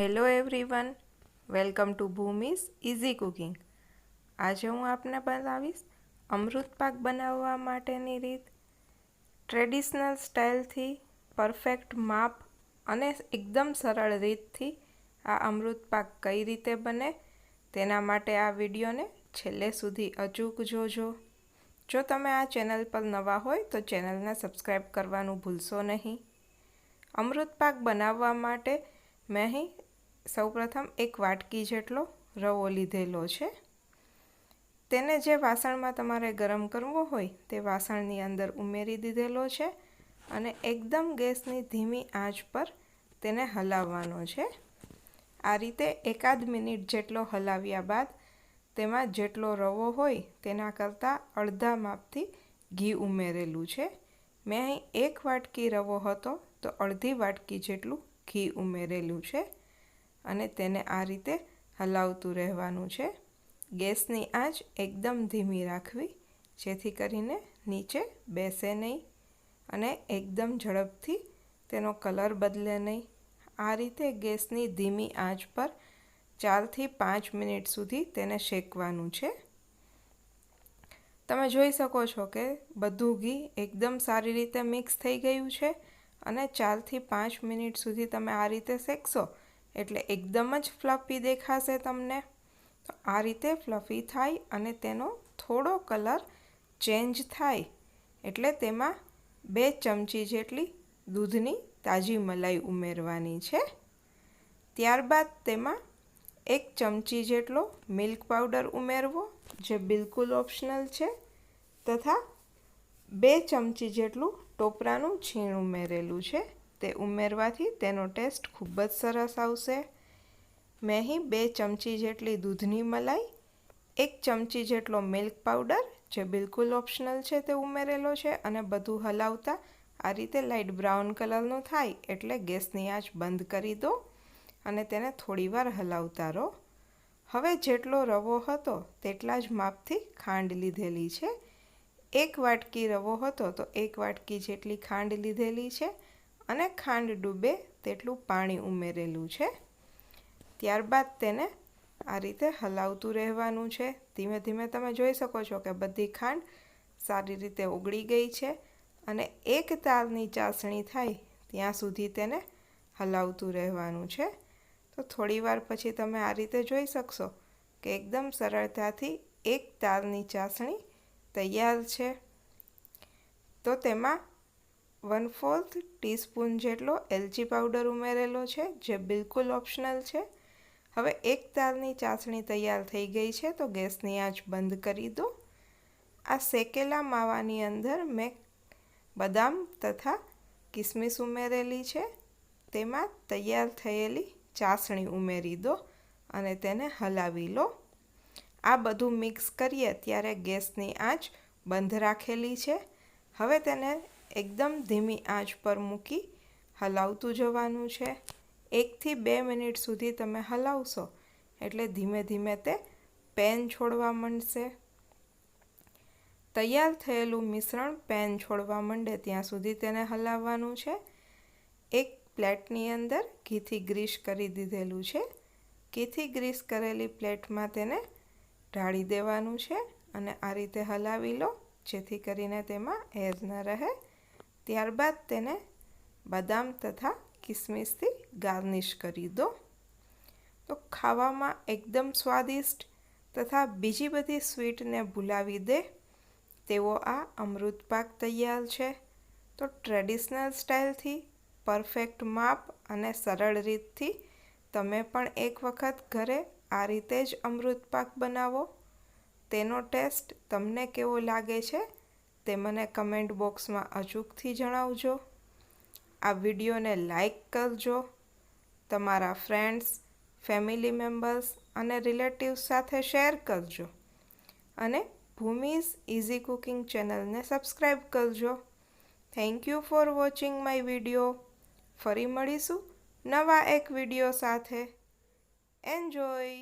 Hello everyone, welcome to Bhoomi's easy cooking. આજે હું આપને બતાવીશ અમૃત પાક બનાવવા માટેની રીત। ટ્રેડિશનલ સ્ટાઇલથી પરફેક્ટ માપ અને એકદમ સરળ રીતથી આ અમૃત પાક કઈ રીતે બને તેના માટે આ વિડીયોને છેલ્લે સુધી અચૂક જોજો। જો તમે આ ચેનલ પર નવા હોય તો ચેનલને સબસ્ક્રાઈબ કરવાનું ભૂલશો નહીં। અમૃત પાક બનાવવા માટે મેં અહીં સૌપ્રથમ એક વાટકી જેટલો રવો લીધેલો છે। તેને જે વાસણમાં તમારે ગરમ કરવો હોય તે વાસણની અંદર ઉમેરી દીધેલો છે અને એકદમ ગેસની ધીમી આંચ પર તેને હલાવવાનો છે। આ રીતે એકાદ મિનિટ જેટલો હલાવ્યા બાદ તેમાં જેટલો રવો હોય તેના કરતાં અડધા માપથી ઘી ઉમેરેલું છે। મેં અહીં એક વાટકી રવો હતો તો અડધી વાટકી જેટલું ઘી ઉમેરેલું છે અને તેને આ રીતે હલાવતું રહેવાનું છે। ગેસની આંચ એકદમ ધીમી રાખવી જેથી કરીને નીચે બેસે નહીં અને એકદમ ઝડપથી તેનો કલર બદલે નહીં। આ રીતે ગેસની ધીમી આંચ પર 4 થી 5 મિનિટ સુધી તેને શેકવાનું છે। તમે જોઈ શકો છો કે બધું ઘી એકદમ સારી રીતે મિક્સ થઈ ગયું છે અને 4 થી 5 મિનિટ સુધી તમે આ રીતે શેકશો એટલે એકદમ જ ફ્લફી દેખાશે તમને। તો આ રીતે ફ્લફી થાય અને તેનો થોડો કલર ચેન્જ થાય એટલે તેમાં 2 ચમચી જેટલી દૂધની તાજી મલાઈ ઉમેરવાની છે। ત્યારબાદ તેમાં 1 ચમચી જેટલો મિલ્ક પાવડર ઉમેરવો જે બિલકુલ ઓપ્શનલ છે તથા 2 ચમચી જેટલું ટોપરાનું છીણ ઉમેરેલું છે। તે ઉમેરવાથી તેનો ટેસ્ટ ખૂબ જ સરસ આવશે। મેં અહીં 2 ચમચી જેટલી દૂધની મલાઈ, 1 ચમચી જેટલો મિલ્ક પાવડર જે બિલકુલ ઓપ્શનલ છે તે ઉમેરેલો છે અને બધું હલાવતા આ રીતે લાઇટ બ્રાઉન કલરનું થાય એટલે ગેસની આંચ બંધ કરી દો અને તેને થોડીવાર હલાવતા રહો। હવે જેટલો રવો હતો તેટલા જ માપથી ખાંડ લીધેલી છે। 1 વાટકી રવો હતો તો 1 વાટકી જેટલી ખાંડ લીધેલી છે અને ખાંડ ડૂબે તેટલું પાણી ઉમેરેલું છે। ત્યારબાદ તેને આ રીતે હલાવતું રહેવાનું છે। ધીમે ધીમે તમે જોઈ શકો છો કે બધી ખાંડ સારી રીતે ઓગળી ગઈ છે અને એક તારની ચાસણી થાય ત્યાં સુધી તેને હલાવતું રહેવાનું છે। તો થોડીવાર પછી તમે આ રીતે જોઈ શકશો કે એકદમ સરળતાથી એક તારની ચાસણી તૈયાર છે। તો તેમાં 1/4 ટીસ્પૂન જેટલો એલચી પાવડર ઉમેરેલો છે જે બિલકુલ ઓપ્શનલ છે। હવે એક તારની ચાસણી તૈયાર થઈ ગઈ છે તો ગેસની આંચ બંધ કરી દો। આ શેકેલા માવાની અંદર મેં બદામ તથા કિસમિસ ઉમેરેલી છે। તેમાં તૈયાર થયેલી ચાસણી ઉમેરી દો અને તેને હલાવી લો। આ બધું મિક્સ કરીએ ત્યારે ગેસની આંચ બંધ રાખેલી છે। હવે તેને એકદમ ધીમી આંચ પર મૂકી હલાવતું જવાનું છે। 1 થી 2 મિનિટ સુધી તમે હલાવશો એટલે ધીમે ધીમે તે પેન છોડવા માંડશે। તૈયાર થયેલું મિશ્રણ પેન છોડવા માંડે ત્યાં સુધી તેને હલાવવાનું છે। એક પ્લેટની અંદર ઘીથી ગ્રીસ કરી દીધેલું છે। ઘીથી ગ્રીસ કરેલી પ્લેટમાં તેને ઢાળી દેવાનું છે અને આ રીતે હલાવી લો જેથી કરીને તેમાં એર ન રહે। ત્યારબાદ તેને બદામ તથા કિસમિસથી ગાર્નિશ કરી દો। તો ખાવામાં એકદમ સ્વાદિષ્ટ તથા બીજી બધી સ્વીટને ભૂલાવી દે તેવો આ અમૃત પાક તૈયાર છે। તો ટ્રેડિશનલ સ્ટાઇલથી પરફેક્ટ માપ અને સરળ રીતથી તમે પણ એક વખત ઘરે આ રીતે જ અમૃત પાક બનાવો। તેનો ટેસ્ટ તમને કેવો લાગે છે તે મને કમેન્ટ બોક્સમાં અચૂકથી જણાવજો। આ વિડીયોને લાઈક કરજો, તમારા ફ્રેન્ડ્સ, ફેમિલી મેમ્બર્સ અને રિલેટિવ્સ સાથે શેર કરજો અને ભૂમિઝ ઇઝી કુકિંગ ચેનલને સબસ્ક્રાઈબ કરજો। Thank you for watching my video. ફરી મળીશું નવા એક વિડીયો સાથે। એન્જોય।